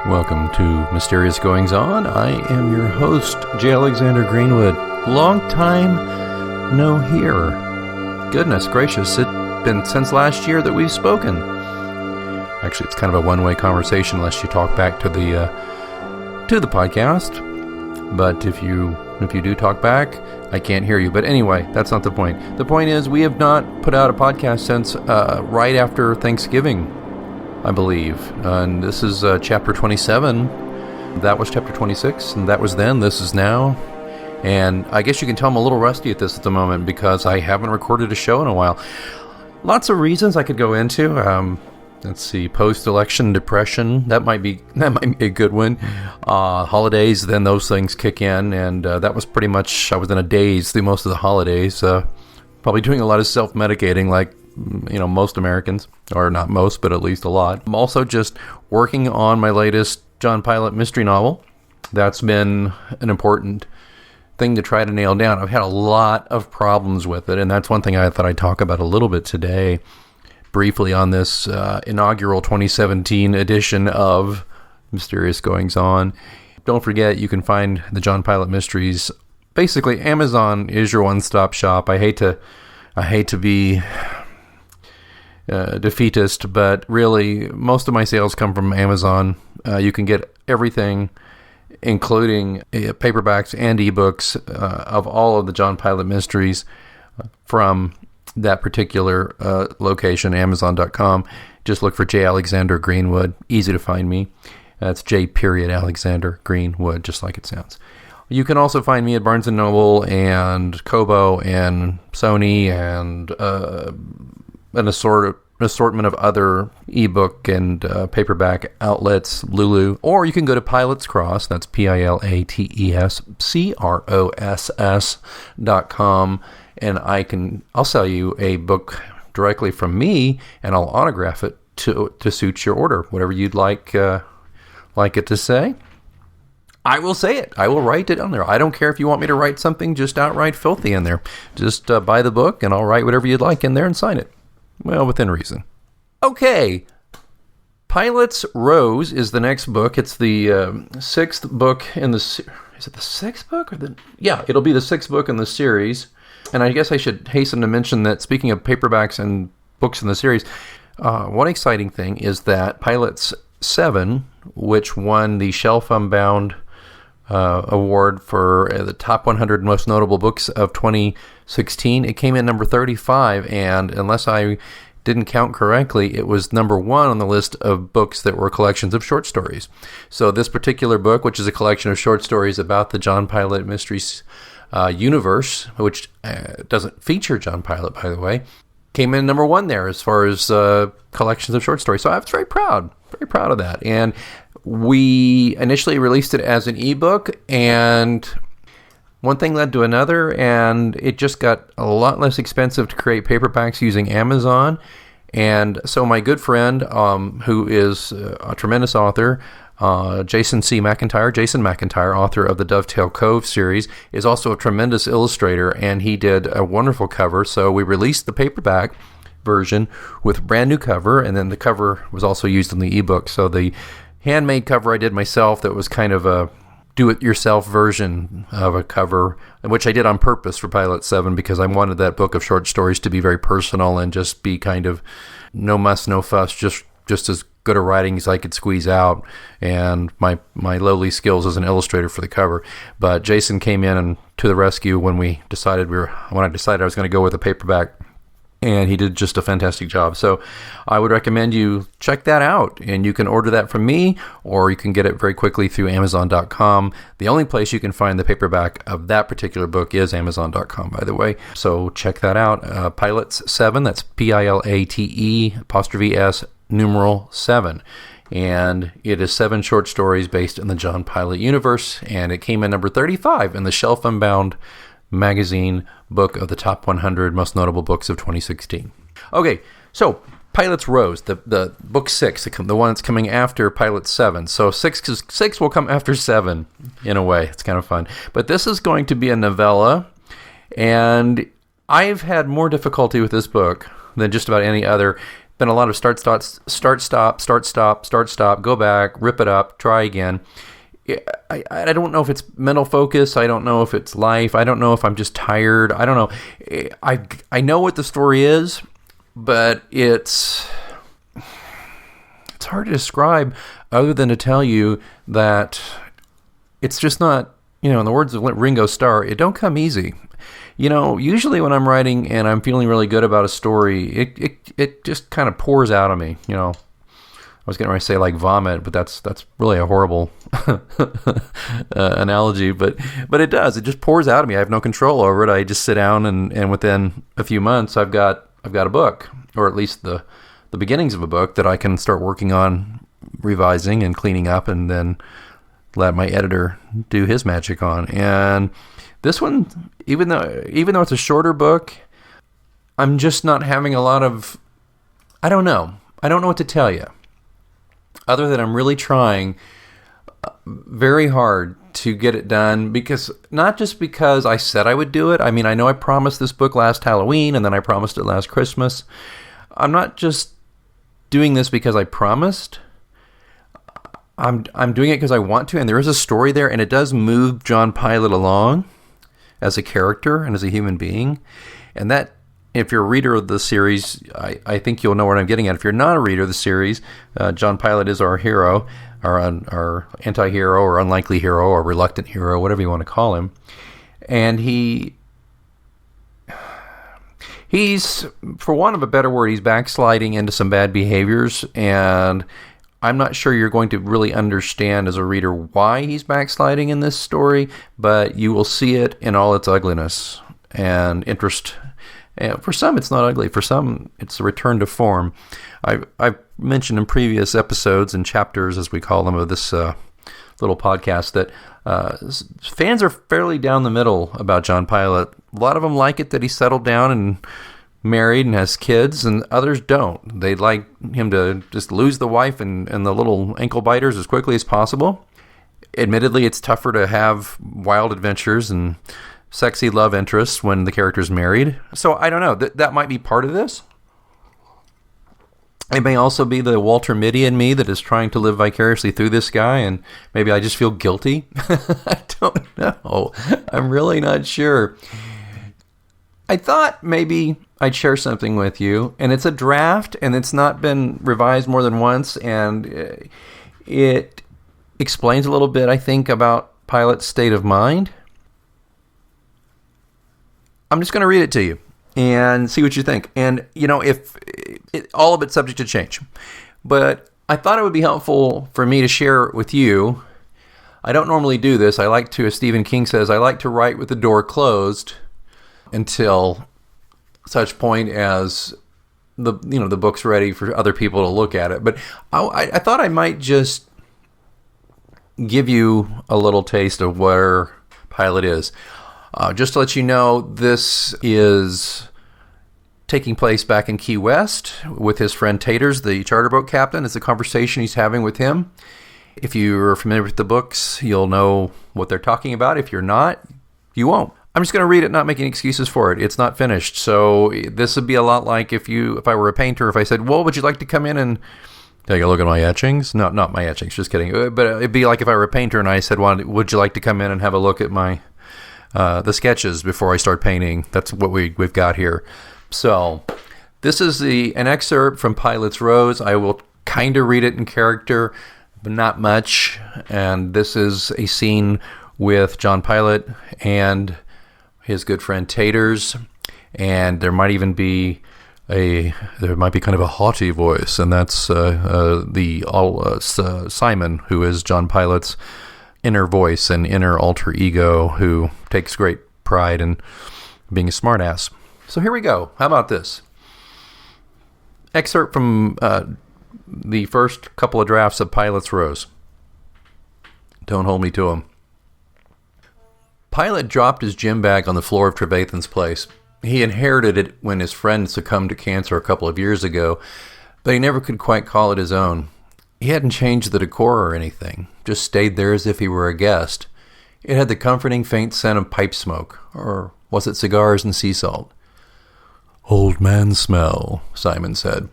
Welcome to Mysterious Goings On. I am your host, J. Alexander Greenwood. Long time no hear. Goodness gracious, it's been since last year that we've spoken. Actually, it's kind of a one-way conversation unless you talk back to the podcast. But if you do talk back, I can't hear you. But anyway, that's not the point. The point is we have not put out a podcast since right after Thanksgiving, I believe. And this is chapter 27. That was chapter 26, and that was then. This is now. And I guess you can tell I'm a little rusty at this at the moment because I haven't recorded a show in a while. Lots of reasons I could go into. Let's see, post-election depression. That might be a good one. Holidays, then those things kick in, and that was pretty much, I was in a daze through most of the holidays. Probably doing a lot of self-medicating like, most Americans, or not most, but at least a lot. I'm also just working on my latest John Pilot mystery novel. That's been an important thing to try to nail down. I've had a lot of problems with it, and that's one thing I thought I'd talk about a little bit today, briefly on this inaugural 2017 edition of Mysterious Goings On. Don't forget, you can find the John Pilot Mysteries. Basically, Amazon is your one-stop shop. I hate to be defeatist, but really most of my sales come from Amazon. You can get everything, including paperbacks and ebooks of all of the John Pilot Mysteries from that particular location, Amazon.com. Just look for J. Alexander Greenwood. Easy to find me. That's J. Alexander Greenwood, just like it sounds. You can also find me at Barnes & Noble and Kobo and Sony and an assortment of other ebook and paperback outlets, Lulu, or you can go to Pilot's Cross, that's PILATESCROSS.com, and I'll sell you a book directly from me, and I'll autograph it to suit your order, whatever you'd like it to say. I will say it. I will write it on there. I don't care if you want me to write something just outright filthy in there. Just buy the book, and I'll write whatever you'd like in there and sign it. Well, within reason. Okay. Pilot's Rose is the next book. It's the sixth book in the... Is it the sixth book? Yeah, it'll be the sixth book in the series. And I guess I should hasten to mention that, speaking of paperbacks and books in the series, one exciting thing is that Pilot's 7, which won the Shelf Unbound award for the top 100 most notable books of 2016. It came in number 35, and unless I didn't count correctly, it was number 1 on the list of books that were collections of short stories. So this particular book, which is a collection of short stories about the John Pilot Mysteries universe, which doesn't feature John Pilot, by the way, came in number 1 there as far as collections of short stories. So I was very proud of that. And we initially released it as an ebook, and one thing led to another, and it just got a lot less expensive to create paperbacks using Amazon. And so my good friend, who is a tremendous author, Jason McIntyre, author of the Dovetail Cove series, is also a tremendous illustrator, and he did a wonderful cover. So we released the paperback version with a brand new cover, and then the cover was also used in the ebook. So the handmade cover I did myself, that was kind of a do-it-yourself version of a cover, which I did on purpose for Pilot 7 because I wanted that book of short stories to be very personal and just be kind of no muss, no fuss, just as good a writing as I could squeeze out, and my lowly skills as an illustrator for the cover. But Jason came in and to the rescue when I decided I was going to go with a paperback, and he did just a fantastic job. So I would recommend you check that out, and you can order that from me, or you can get it very quickly through Amazon.com. The only place you can find the paperback of that particular book is Amazon.com, by the way. So check that out. Pilot's 7, that's PILATE'(S) numeral 7. And it is 7 short stories based in the John Pilot universe, and it came in number 35 in the Shelf Unbound magazine book of the top 100 most notable books of 2016. Okay, so Pilot's Rose, the book 6, the one that's coming after Pilot 7. So 6 will come after 7 in a way. It's kind of fun. But this is going to be a novella, and I've had more difficulty with this book than just about any other. Been a lot of start, stop, go back, rip it up, try again. I don't know if it's mental focus. I don't know if it's life. I don't know if I'm just tired. I don't know. I know what the story is, but it's hard to describe other than to tell you that it's just not, in the words of Ringo Starr, it don't come easy. Usually when I'm writing and I'm feeling really good about a story, it just kind of pours out of me. I was getting ready to say like vomit, but that's really a horrible analogy. But it does. It just pours out of me. I have no control over it. I just sit down and within a few months, I've got a book, or at least the beginnings of a book that I can start working on, revising and cleaning up, and then let my editor do his magic on. And this one, even though it's a shorter book, I'm just not having a lot of, I don't know what to tell you, other than I'm really trying very hard to get it done, because not just because I said I would do it. I mean, I know I promised this book last Halloween, and then I promised it last Christmas. I'm not just doing this because I promised. I'm doing it because I want to, and there is a story there, and it does move John Pilot along as a character and as a human being. And that, if you're a reader of the series, I think you'll know what I'm getting at. If you're not a reader of the series, John Pilot is our hero, our anti-hero or unlikely hero or reluctant hero, whatever you want to call him. And he's, for want of a better word, he's backsliding into some bad behaviors, and I'm not sure you're going to really understand as a reader why he's backsliding in this story, but you will see it in all its ugliness and interest. And for some, it's not ugly. For some, it's a return to form. I've mentioned in previous episodes and chapters, as we call them, of this little podcast, that fans are fairly down the middle about John Pilot. A lot of them like it that he settled down and married and has kids, and others don't. They'd like him to just lose the wife and the little ankle biters as quickly as possible. Admittedly, it's tougher to have wild adventures and sexy love interests when the character's married. So I don't know. That might be part of this. It may also be the Walter Mitty in me that is trying to live vicariously through this guy, and maybe I just feel guilty. I don't know. I'm really not sure. I thought maybe I'd share something with you, and it's a draft, and it's not been revised more than once, and it explains a little bit, I think, about Pilot's state of mind. I'm just going to read it to you and see what you think. And, if all of it's subject to change. But I thought it would be helpful for me to share it with you. I don't normally do this. I like to, as Stephen King says, I like to write with the door closed until such point as the book's ready for other people to look at it. But I thought I might just give you a little taste of where Pilot is. Just to let you know, this is taking place back in Key West with his friend Taters, the charter boat captain. It's a conversation he's having with him. If you're familiar with the books, you'll know what they're talking about. If you're not, you won't. I'm just going to read it, not making excuses for it. It's not finished. So this would be a lot like if I were a painter, if I said, well, would you like to come in and take a look at my etchings? No, not my etchings, just kidding. But it'd be like if I were a painter and I said, well, would you like to come in and have a look at my the sketches before I start painting? That's what we've got here. So this is an excerpt from Pilot's Rose. I will kind of read it in character, but not much. And this is a scene with John Pilot and his good friend Taters, and there might be kind of a haughty voice, and that's Simon, who is John Pilot's inner voice and inner alter ego, who takes great pride in being a smartass. So here we go. How about this? Excerpt from the first couple of drafts of Pilot's Rose. Don't hold me to them. Pilot dropped his gym bag on the floor of Trevathan's place. He inherited it when his friend succumbed to cancer a couple of years ago, but he never could quite call it his own. He hadn't changed the decor or anything, just stayed there as if he were a guest. It had the comforting faint scent of pipe smoke, or was it cigars and sea salt? "Old man smell," Simon said.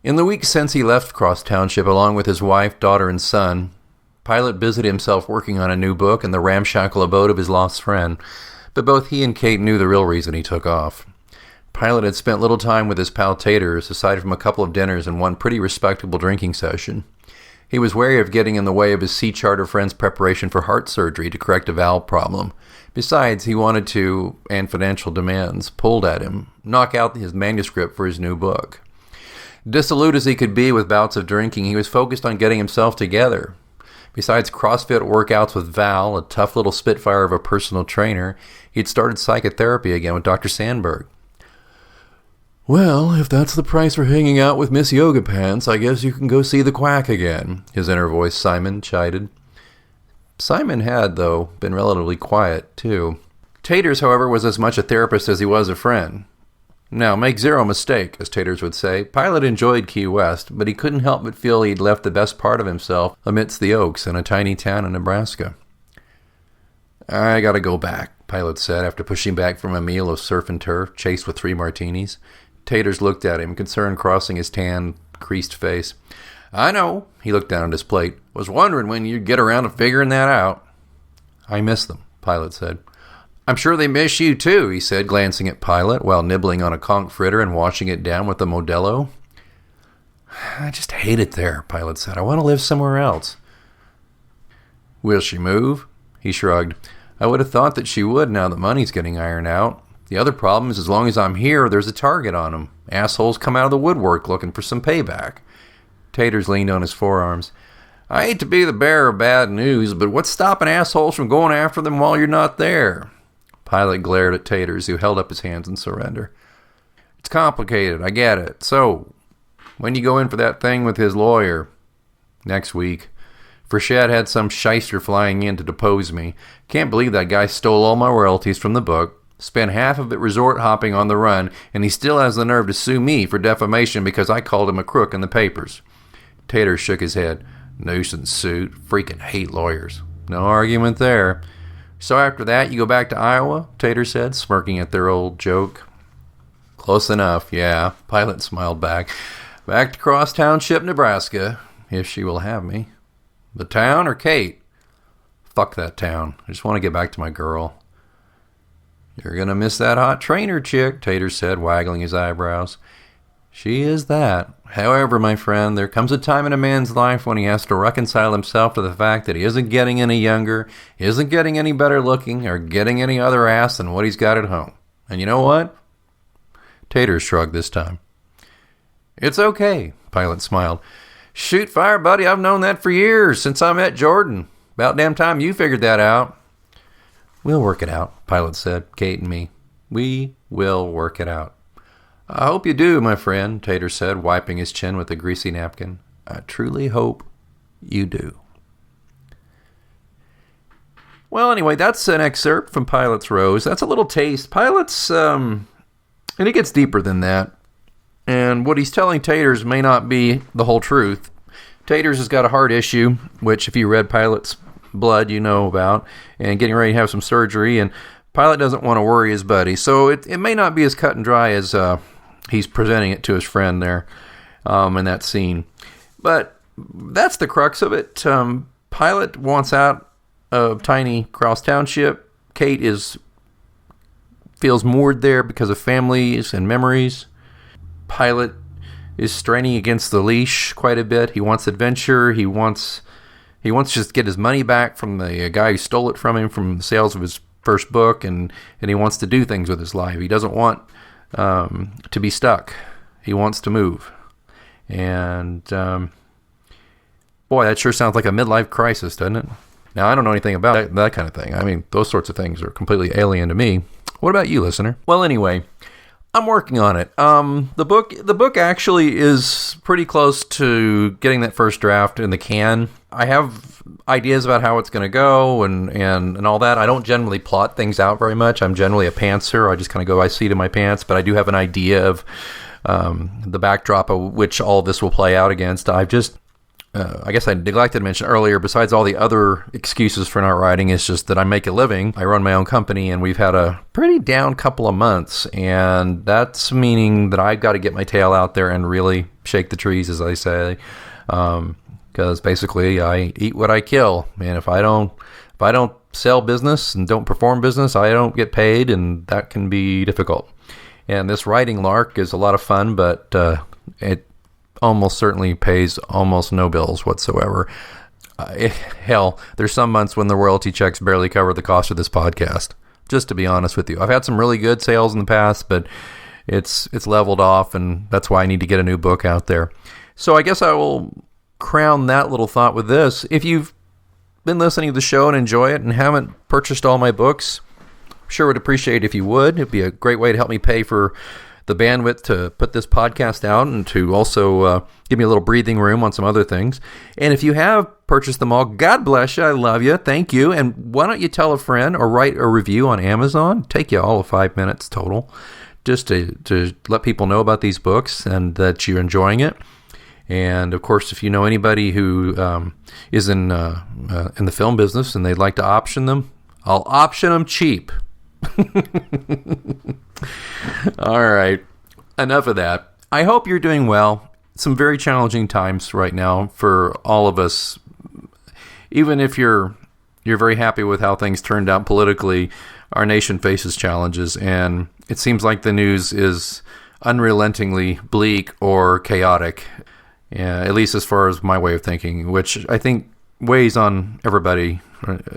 In the weeks since he left Cross Township along with his wife, daughter, and son, Pilot busied himself working on a new book in the ramshackle abode of his lost friend, but both he and Kate knew the real reason he took off. Pilot had spent little time with his pal Taters, aside from a couple of dinners and one pretty respectable drinking session. He was wary of getting in the way of his sea charter friend's preparation for heart surgery to correct a valve problem. Besides, he wanted to, and financial demands pulled at him, knock out his manuscript for his new book. Dissolute as he could be with bouts of drinking, he was focused on getting himself together. Besides CrossFit workouts with Val, a tough little spitfire of a personal trainer, he'd started psychotherapy again with Dr. Sandberg. "Well, if that's the price for hanging out with Miss Yoga Pants, I guess you can go see the quack again," his inner voice Simon chided. Simon had, though, been relatively quiet, too. Taters, however, was as much a therapist as he was a friend. Now, make zero mistake, as Taters would say, Pilot enjoyed Key West, but he couldn't help but feel he'd left the best part of himself amidst the oaks in a tiny town in Nebraska. "I gotta go back," Pilot said, after pushing back from a meal of surf and turf, chased with 3 martinis. Taters looked at him, concern crossing his tan, creased face. "I know," he looked down at his plate. "Was wondering when you'd get around to figuring that out." "I miss them," Pilot said. "I'm sure they miss you, too," he said, glancing at Pilot while nibbling on a conch fritter and washing it down with a Modelo. "I just hate it there," Pilot said. "I want to live somewhere else." "Will she move?" He shrugged. "I would have thought that she would now that money's getting ironed out. The other problem is as long as I'm here, there's a target on them. Assholes come out of the woodwork looking for some payback." Taters leaned on his forearms. "I hate to be the bearer of bad news, but what's stopping assholes from going after them while you're not there?" Pilot glared at Taters, who held up his hands in surrender. "It's complicated, I get it. So, when you go in for that thing with his lawyer?" "Next week. Frechette had some shyster flying in to depose me. Can't believe that guy stole all my royalties from the book, spent half of it resort hopping on the run, and he still has the nerve to sue me for defamation because I called him a crook in the papers." Taters shook his head. "Nuisance suit. Freaking hate lawyers." "No argument there." "So after that, you go back to Iowa?" Tater said, smirking at their old joke. "Close enough, yeah," Pilot smiled back. "Back to Cross Township, Nebraska, if she will have me." "The town or Kate?" "Fuck that town. I just want to get back to my girl." "You're going to miss that hot trainer chick," Tater said, waggling his eyebrows. "She is that. However, my friend, there comes a time in a man's life when he has to reconcile himself to the fact that he isn't getting any younger, isn't getting any better looking, or getting any other ass than what he's got at home. And you know what?" Tater shrugged this time. "It's okay," Pilot smiled. "Shoot fire, buddy. I've known that for years, since I met Jordan. About damn time you figured that out." "We'll work it out," Pilot said. "Kate and me. We will work it out." "I hope you do, my friend," Tater said, wiping his chin with a greasy napkin. "I truly hope you do." Well, anyway, that's an excerpt from Pilot's Rose. That's a little taste. Pilot's, and it gets deeper than that. And what he's telling Taters may not be the whole truth. Taters has got a heart issue, which if you read Pilot's Blood, you know about, and getting ready to have some surgery, and Pilot doesn't want to worry his buddy. So it may not be as cut and dry as he's presenting it to his friend there in that scene. But that's the crux of it. Pilot wants out of tiny Cross Township. Kate feels moored there because of families and memories. Pilot is straining against the leash quite a bit. He wants adventure. He wants to just get his money back from the guy who stole it from him from the sales of his first book, and he wants to do things with his life. He doesn't want to be stuck. He wants to move. And boy, that sure sounds like a midlife crisis, doesn't it? Now, I don't know anything about that kind of thing. I mean, those sorts of things are completely alien to me. What about you, listener? Well, anyway, I'm working on it. The book actually is pretty close to getting that first draft in the can. I have ideas about how it's going to go and all that. I don't generally plot things out very much. I'm generally a pantser. I just kind of go by seat of my pants, but I do have an idea of the backdrop of which all of this will play out against. I guess I neglected to mention earlier, besides all the other excuses for not writing, is just that I make a living. I run my own company, and we've had a pretty down couple of months, and that's meaning that I've got to get my tail out there and really shake the trees, as I say, because basically I eat what I kill, and if I don't sell business and don't perform business, I don't get paid, and that can be difficult. And this writing lark is a lot of fun, but it almost certainly pays almost no bills whatsoever. Hell, there's some months when the royalty checks barely cover the cost of this podcast, just to be honest with you. I've had some really good sales in the past, but it's leveled off, and that's why I need to get a new book out there. So I guess I will crown that little thought with this. If you've been listening to the show and enjoy it and haven't purchased all my books, sure would appreciate it if you would. It'd be a great way to help me pay for the bandwidth to put this podcast out and to also give me a little breathing room on some other things. And if you have purchased them all, God bless you. I love you. Thank you. And why don't you tell a friend or write a review on Amazon? Take you all of 5 minutes total, just to let people know about these books and that you're enjoying it. And of course, if you know anybody who is in the film business and they'd like to option them, I'll option them cheap. All right, enough of that. I hope you're doing well. Some very challenging times right now for all of us. Even if you're very happy with how things turned out politically, our nation faces challenges, and it seems like the news is unrelentingly bleak or chaotic, at least as far as my way of thinking, which I think weighs on everybody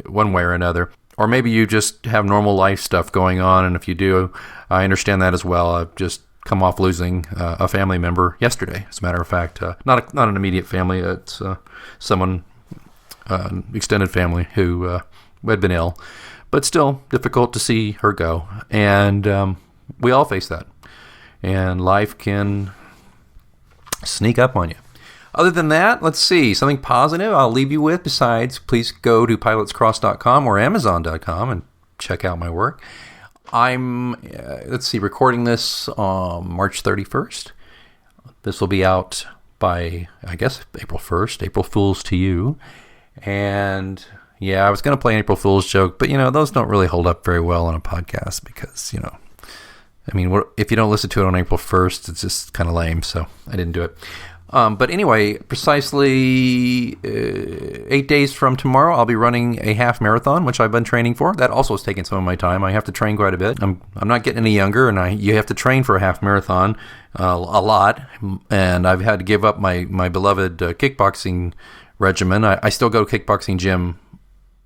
one way or another. Or maybe you just have normal life stuff going on, and if you do, I understand that as well. I've just come off losing a family member yesterday, as a matter of fact. Not an immediate family, it's someone, extended family, who had been ill. But still difficult to see her go. And we all face that. And life can sneak up on you. Other than that, let's see, something positive I'll leave you with. Besides, please go to pilotscross.com or amazon.com and check out my work. I'm, recording this on March 31st. This will be out by, I guess, April 1st. April Fool's to you. And yeah, I was going to play an April Fool's joke, but, those don't really hold up very well on a podcast because, if you don't listen to it on April 1st, it's just kind of lame, so I didn't do it. But anyway, precisely 8 days from tomorrow, I'll be running a half marathon, which I've been training for. That also has taken some of my time. I have to train quite a bit. I'm not getting any younger, and you have to train for a half marathon a lot. And I've had to give up my beloved kickboxing regimen. I still go to kickboxing gym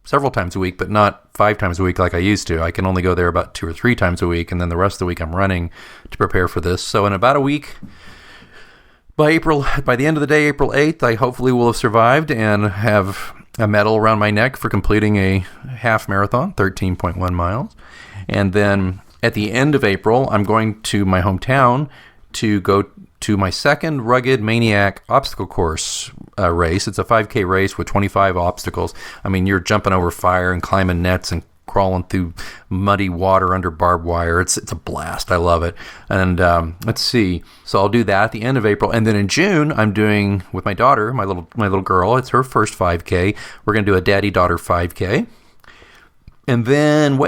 several times a week, but not 5 times a week like I used to. I can only go there about 2 or 3 times a week, and then the rest of the week I'm running to prepare for this. So in about a week, by the end of the day, April 8th, I hopefully will have survived and have a medal around my neck for completing a half marathon, 13.1 miles. And then at the end of April, I'm going to my hometown to go to my second Rugged Maniac obstacle course race. It's a 5K race with 25 obstacles. You're jumping over fire and climbing nets and crawling through muddy water under barbed wire. It's a blast. I love it. And let's see. So I'll do that at the end of April. And then in June, I'm doing with my daughter, my little girl. It's her first 5K. We're going to do a daddy-daughter 5K. And then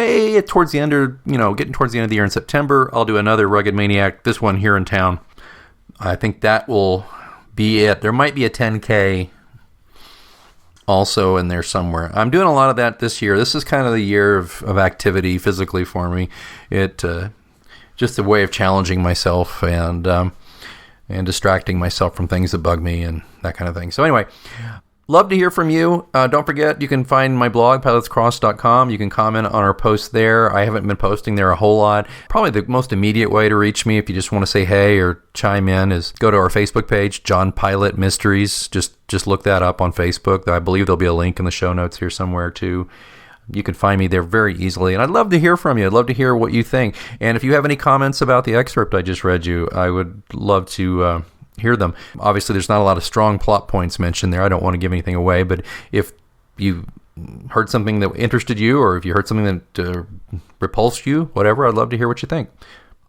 towards the end of, getting towards the end of the year in September, I'll do another Rugged Maniac, this one here in town. I think that will be it. There might be a 10K also in there somewhere. I'm doing a lot of that this year. This is kind of the year of activity physically for me. It just a way of challenging myself and distracting myself from things that bug me and that kind of thing. So anyway, love to hear from you. Don't forget, you can find my blog, pilotscross.com. You can comment on our posts there. I haven't been posting there a whole lot. Probably the most immediate way to reach me if you just want to say hey or chime in is go to our Facebook page, John Pilot Mysteries. Just look that up on Facebook. I believe there'll be a link in the show notes here somewhere too. You can find me there very easily. And I'd love to hear from you. I'd love to hear what you think. And if you have any comments about the excerpt I just read you, I would love to hear them. Obviously, there's not a lot of strong plot points mentioned there. I don't want to give anything away. But if you heard something that interested you, or if you heard something that repulsed you, whatever, I'd love to hear what you think.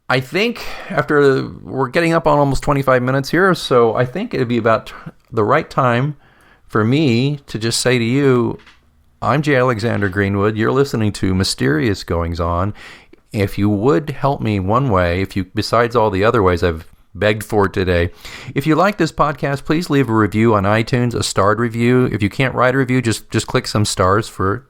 I think we're getting up on almost 25 minutes here, so I think it'd be about the right time for me to just say to you, I'm J. Alexander Greenwood. You're listening to Mysterious Goings On. If you would help me one way, besides all the other ways I've begged for today, if you like this podcast, please leave a review on iTunes, a starred review. If you can't write a review, just click some stars for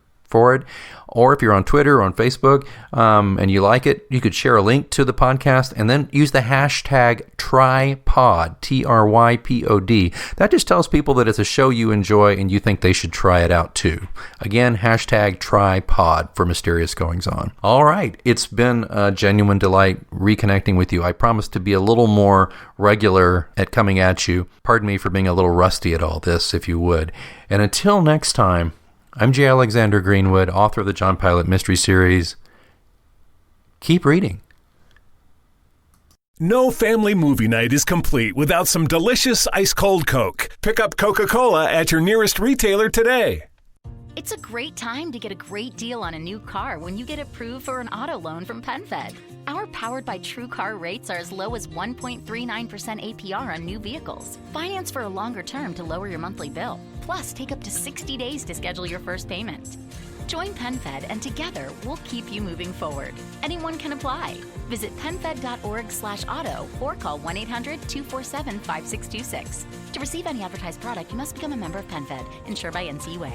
it. Or if you're on Twitter or on Facebook and you like it, you could share a link to the podcast and then use the hashtag TRYPOD, TRYPOD. That just tells people that it's a show you enjoy and you think they should try it out too. Again, hashtag TRYPOD for Mysterious Goings On. All right, it's been a genuine delight reconnecting with you. I promise to be a little more regular at coming at you. Pardon me for being a little rusty at all this, if you would. And until next time, I'm J. Alexander Greenwood, author of the John Pilot Mystery Series. Keep reading. No family movie night is complete without some delicious ice-cold Coke. Pick up Coca-Cola at your nearest retailer today. It's a great time to get a great deal on a new car when you get approved for an auto loan from PenFed. Our Powered by True Car rates are as low as 1.39% APR on new vehicles. Finance for a longer term to lower your monthly bill. Plus, take up to 60 days to schedule your first payment. Join PenFed and together we'll keep you moving forward. Anyone can apply. Visit penfed.org/auto or call 1-800-247-5626. To receive any advertised product, you must become a member of PenFed, insured by NCUA.